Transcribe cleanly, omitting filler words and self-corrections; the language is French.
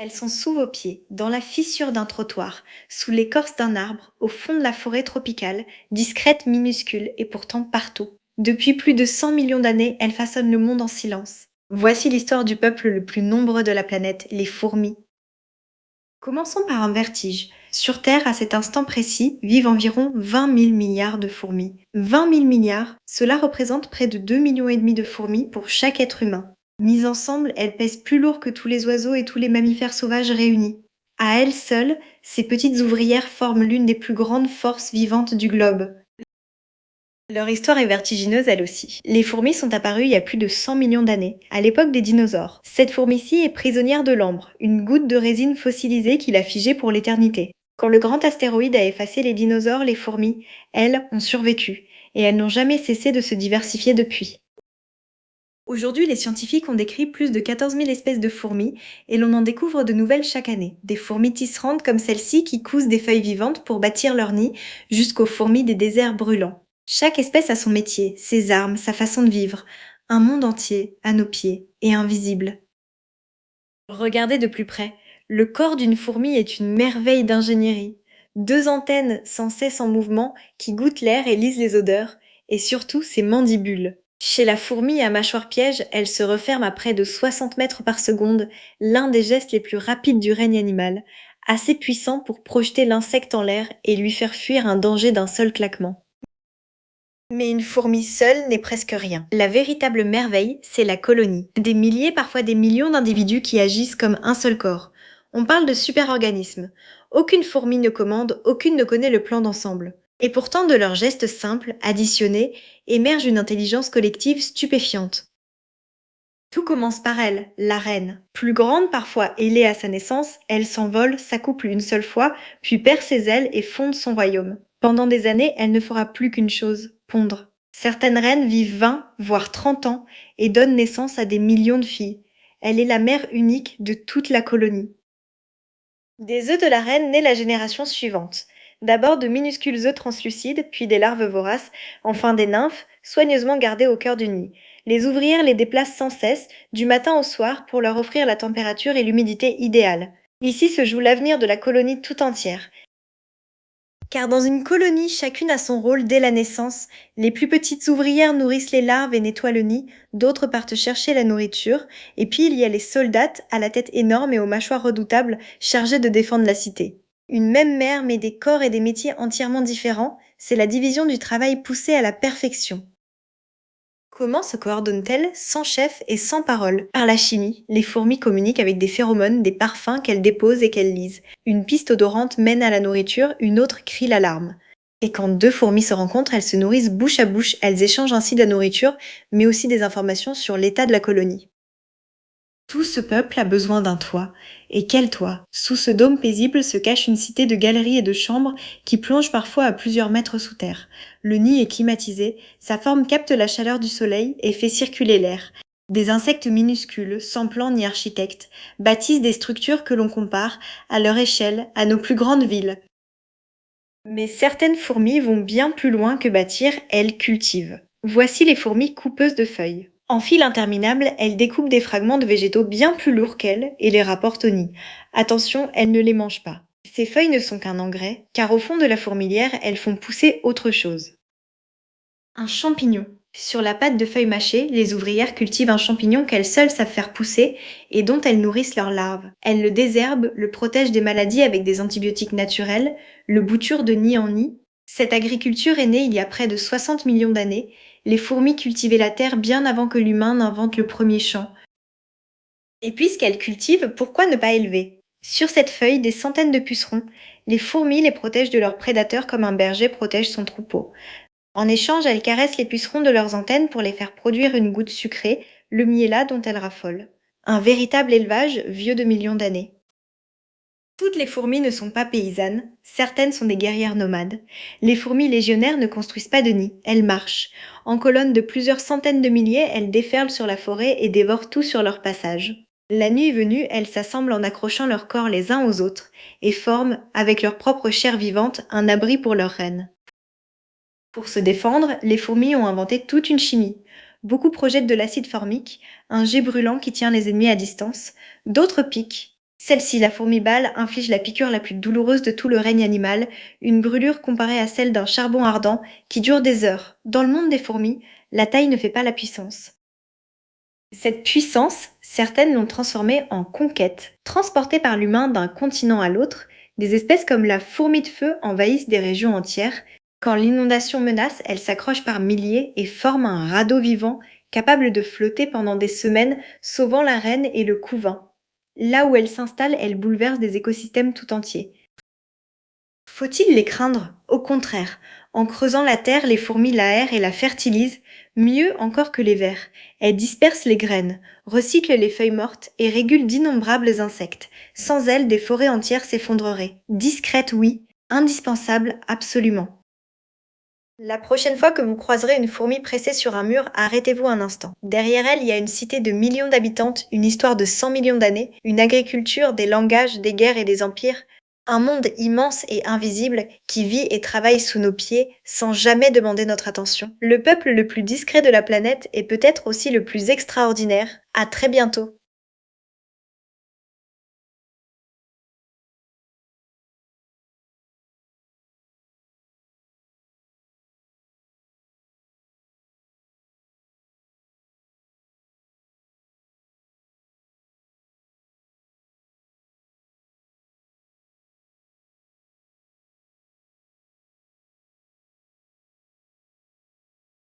Elles sont sous vos pieds, dans la fissure d'un trottoir, sous l'écorce d'un arbre, au fond de la forêt tropicale, discrètes, minuscules et pourtant partout. Depuis plus de 100 millions d'années, elles façonnent le monde en silence. Voici l'histoire du peuple le plus nombreux de la planète, les fourmis. Commençons par un vertige. Sur Terre, à cet instant précis, vivent environ 20 000 milliards de fourmis. 20 000 milliards, cela représente près de 2,5 millions de fourmis pour chaque être humain. Mises ensemble, elles pèsent plus lourd que tous les oiseaux et tous les mammifères sauvages réunis. À elles seules, ces petites ouvrières forment l'une des plus grandes forces vivantes du globe. Leur histoire est vertigineuse elle aussi. Les fourmis sont apparues il y a plus de 100 millions d'années, à l'époque des dinosaures. Cette fourmi-ci est prisonnière de l'ambre, une goutte de résine fossilisée qui l'a figée pour l'éternité. Quand le grand astéroïde a effacé les dinosaures, les fourmis, elles, ont survécu, et elles n'ont jamais cessé de se diversifier depuis. Aujourd'hui, les scientifiques ont décrit plus de 14 000 espèces de fourmis et l'on en découvre de nouvelles chaque année. Des fourmis tisserandes comme celle-ci qui cousent des feuilles vivantes pour bâtir leur nid, jusqu'aux fourmis des déserts brûlants. Chaque espèce a son métier, ses armes, sa façon de vivre. Un monde entier, à nos pieds, et invisible. Regardez de plus près. Le corps d'une fourmi est une merveille d'ingénierie. Deux antennes sans cesse en mouvement qui goûtent l'air et lisent les odeurs, et surtout ses mandibules. Chez la fourmi à mâchoire piège, elle se referme à près de 60 mètres par seconde, l'un des gestes les plus rapides du règne animal, assez puissant pour projeter l'insecte en l'air et lui faire fuir un danger d'un seul claquement. Mais une fourmi seule n'est presque rien. La véritable merveille, c'est la colonie. Des milliers, parfois des millions d'individus qui agissent comme un seul corps. On parle de super-organismes. Aucune fourmi ne commande, aucune ne connaît le plan d'ensemble. Et pourtant, de leurs gestes simples, additionnés, émerge une intelligence collective stupéfiante. Tout commence par elle, la reine. Plus grande parfois ailée à sa naissance, elle s'envole, s'accouple une seule fois, puis perd ses ailes et fonde son royaume. Pendant des années, elle ne fera plus qu'une chose, pondre. Certaines reines vivent 20, voire 30 ans, et donnent naissance à des millions de filles. Elle est la mère unique de toute la colonie. Des œufs de la reine naît la génération suivante. D'abord de minuscules œufs translucides, puis des larves voraces, enfin des nymphes, soigneusement gardées au cœur du nid. Les ouvrières les déplacent sans cesse, du matin au soir, pour leur offrir la température et l'humidité idéales. Ici se joue l'avenir de la colonie tout entière. Car dans une colonie, chacune a son rôle dès la naissance. Les plus petites ouvrières nourrissent les larves et nettoient le nid, d'autres partent chercher la nourriture, et puis il y a les soldates, à la tête énorme et aux mâchoires redoutables, chargés de défendre la cité. Une même mère mais des corps et des métiers entièrement différents, c'est la division du travail poussée à la perfection. Comment se coordonnent-elles sans chef et sans parole? Par la chimie, les fourmis communiquent avec des phéromones, des parfums qu'elles déposent et qu'elles lisent. Une piste odorante mène à la nourriture, une autre crie l'alarme. Et quand deux fourmis se rencontrent, elles se nourrissent bouche à bouche, elles échangent ainsi de la nourriture, mais aussi des informations sur l'état de la colonie. Tout ce peuple a besoin d'un toit. Et quel toit? Sous ce dôme paisible se cache une cité de galeries et de chambres qui plongent parfois à plusieurs mètres sous terre. Le nid est climatisé, sa forme capte la chaleur du soleil et fait circuler l'air. Des insectes minuscules, sans plan ni architecte, bâtissent des structures que l'on compare, à leur échelle, à nos plus grandes villes. Mais certaines fourmis vont bien plus loin que bâtir, elles cultivent. Voici les fourmis coupeuses de feuilles. En fil interminable, elles découpent des fragments de végétaux bien plus lourds qu'elles et les rapportent au nid. Attention, elles ne les mangent pas. Ces feuilles ne sont qu'un engrais, car au fond de la fourmilière, elles font pousser autre chose. Un champignon. Sur la pâte de feuilles mâchées, les ouvrières cultivent un champignon qu'elles seules savent faire pousser et dont elles nourrissent leurs larves. Elles le désherbent, le protègent des maladies avec des antibiotiques naturels, le bouturent de nid en nid. Cette agriculture est née il y a près de 60 millions d'années. Les fourmis cultivaient la terre bien avant que l'humain n'invente le premier champ. Et puisqu'elles cultivent, pourquoi ne pas élever? Sur cette feuille, des centaines de pucerons. Les fourmis les protègent de leurs prédateurs comme un berger protège son troupeau. En échange, elles caressent les pucerons de leurs antennes pour les faire produire une goutte sucrée, le miella dont elles raffolent. Un véritable élevage vieux de millions d'années. Toutes les fourmis ne sont pas paysannes, certaines sont des guerrières nomades. Les fourmis légionnaires ne construisent pas de nid, elles marchent. En colonnes de plusieurs centaines de milliers, elles déferlent sur la forêt et dévorent tout sur leur passage. La nuit venue, elles s'assemblent en accrochant leurs corps les uns aux autres et forment, avec leur propre chair vivante, un abri pour leurs reines. Pour se défendre, les fourmis ont inventé toute une chimie. Beaucoup projettent de l'acide formique, un jet brûlant qui tient les ennemis à distance. D'autres piquent. Celle-ci, la fourmi balle, inflige la piqûre la plus douloureuse de tout le règne animal, une brûlure comparée à celle d'un charbon ardent qui dure des heures. Dans le monde des fourmis, la taille ne fait pas la puissance. Cette puissance, certaines l'ont transformée en conquête. Transportée par l'humain d'un continent à l'autre, des espèces comme la fourmi de feu envahissent des régions entières. Quand l'inondation menace, elles s'accrochent par milliers et forment un radeau vivant capable de flotter pendant des semaines, sauvant la reine et le couvain. Là où elles s'installent, elles bouleversent des écosystèmes tout entiers. Faut-il les craindre? Au contraire. En creusant la terre, les fourmis l'aèrent et la fertilisent, mieux encore que les vers. Elles dispersent les graines, recyclent les feuilles mortes et régulent d'innombrables insectes. Sans elles, des forêts entières s'effondreraient. Discrètes, oui, indispensables, absolument. La prochaine fois que vous croiserez une fourmi pressée sur un mur, arrêtez-vous un instant. Derrière elle, il y a une cité de millions d'habitantes, une histoire de 100 millions d'années, une agriculture, des langages, des guerres et des empires. Un monde immense et invisible qui vit et travaille sous nos pieds sans jamais demander notre attention. Le peuple le plus discret de la planète est peut-être aussi le plus extraordinaire. À très bientôt.